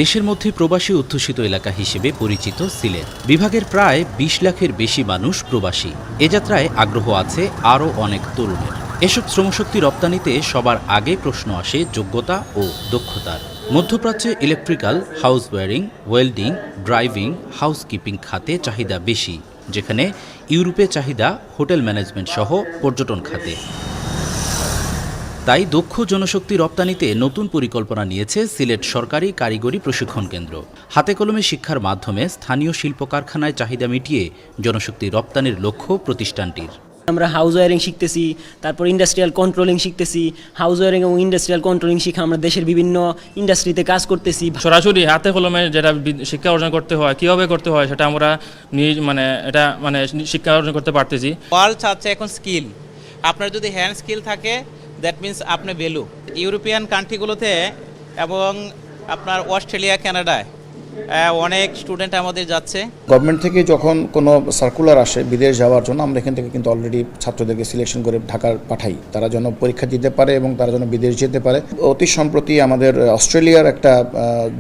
দেশের মধ্যে প্রবাসী অধ্যুষিত এলাকা হিসেবে পরিচিত সিলেট বিভাগের প্রায় ২০ লাখের বেশি মানুষ প্রবাসী। এ যাত্রায় আগ্রহ আছে আরও অনেক তরুণের। এসব শ্রমশক্তি রপ্তানিতে সবার আগে প্রশ্ন আসে যোগ্যতা ও দক্ষতার। মধ্যপ্রাচ্যে electrical, house wiring, welding, driving, housekeeping খাতে চাহিদা বেশি, যেখানে ইউরোপে চাহিদা হোটেল ম্যানেজমেন্ট সহ পর্যটন খাতে। তাই দক্ষ জনশক্তি রপ্তানিতে নতুন পরিকল্পনা নিয়েছে সিলেট সরকারি কারিগরি প্রশিক্ষণ কেন্দ্র। হাতে কলমে শিক্ষার মাধ্যমে স্থানীয় শিল্প কারখানায় চাহিদা মিটিয়ে জনশক্তি রপ্তানির লক্ষ্য প্রতিষ্ঠানটির। আমরা হাউস ওয়্যারিং শিখতেছি, তারপর ইন্ডাস্ট্রিয়াল কন্ট্রোলিং শিখতেছি। হাউস ওয়্যারিং এবং ইন্ডাস্ট্রিয়াল কন্ট্রোলিং শিখে আমরা দেশের বিভিন্ন ইন্ডাস্ট্রিতে কাজ করতেছি। সরাসরি হাতে কলমে যেটা শিক্ষা অর্জন করতে হয়, কীভাবে করতে হয়, সেটা আমরা শিক্ষা অর্জন করতে পারতেছি। ওয়ার্ল্ড চাচ্ছে এখন স্কিল। আপনার যদি হ্যান্ড স্কিল থাকে, দ্যাট মিন্স আপনি ভ্যালু। ইউরোপিয়ান কান্ট্রিগুলোতে এবং আপনার অস্ট্রেলিয়া, কানাডায় অনেক স্টুডেন্ট আমাদের যাচ্ছে। গভর্নমেন্ট থেকে যখন কোনো সার্কুলার আসে বিদেশ যাওয়ার জন্য, আমরা এখান থেকে কিন্তু অলরেডি ছাত্রদেরকে সিলেকশন করে ঢাকার পাঠাই, তারা যেন পরীক্ষা দিতে পারে এবং তারা যেন বিদেশ যেতে পারে। অতি সম্প্রতি আমাদের অস্ট্রেলিয়ার একটা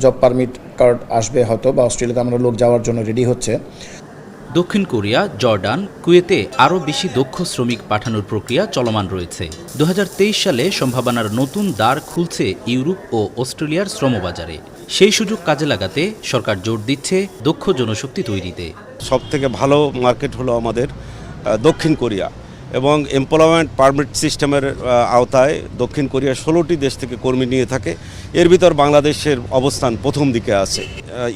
জব পারমিট কার্ড আসবে হয়তো, বা অস্ট্রেলিয়াতে আমরা লোক যাওয়ার জন্য রেডি হচ্ছে। দক্ষিণ কোরিয়া, জর্ডান, কুয়েতে আরও বেশি দক্ষ শ্রমিক পাঠানোর প্রক্রিয়া চলমান রয়েছে। ২০২৩ সালে সম্ভাবনার নতুন দ্বার খুলছে ইউরোপ ও অস্ট্রেলিয়ার শ্রমবাজারে। সেই সুযোগ কাজে লাগাতে সরকার জোর দিচ্ছে দক্ষ জনশক্তি তৈরিতে। সবথেকে ভালো মার্কেট হলো আমাদের দক্ষিণ কোরিয়া, এবং এমপ্লয়মেন্ট পারমিট সিস্টেমের আওতায় দক্ষিণ কোরিয়া 16টি দেশ থেকে কর্মী নিয়ে থাকে। এর ভিতর বাংলাদেশের অবস্থান প্রথম দিকে আছে।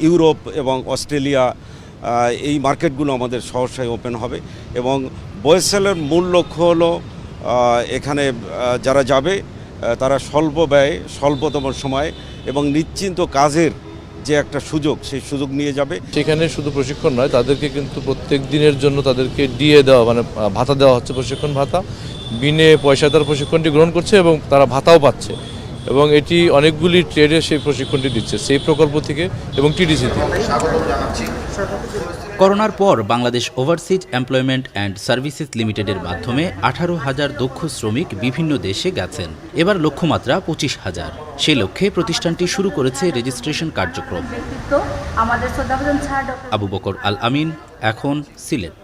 ইউরোপ এবং অস্ট্রেলিয়া এই মার্কেটগুলো আমাদের সহসায় ওপেন হবে, এবং বয়েসেলের মূল লক্ষ্য হলো এখানে যারা যাবে তারা স্বল্প ব্যয়ে, স্বল্পতম সময়ে এবং নিশ্চিন্ত কাজের যে একটা সুযোগ, সেই সুযোগ নিয়ে যাবে। সেখানে শুধু প্রশিক্ষণ নয়, তাদেরকে কিন্তু প্রত্যেক দিনের জন্য তাদেরকে ডিএ দেওয়া, ভাতা দেওয়া হচ্ছে, প্রশিক্ষণ ভাতা। বিনে পয়সায় তারা প্রশিক্ষণটি গ্রহণ করছে এবং তারা ভাতাও পাচ্ছে, এবং এটি অনেকগুলি ট্রেডে সেই প্রশিক্ষণটি দিচ্ছে সেই প্রকল্প থেকে এবং টিডিসি থেকে। করোনার পর Bangladesh overseas employment and services লিমিটেডের মাধ্যমে 18,000 দক্ষ শ্রমিক বিভিন্ন দেশে গেছেন। এবার লক্ষ্যমাত্রা 25,000। সেই লক্ষ্যে প্রতিষ্ঠানটি শুরু করেছে রেজিস্ট্রেশন কার্যক্রম। আবু বকর আল আমিন, এখন সিলেট।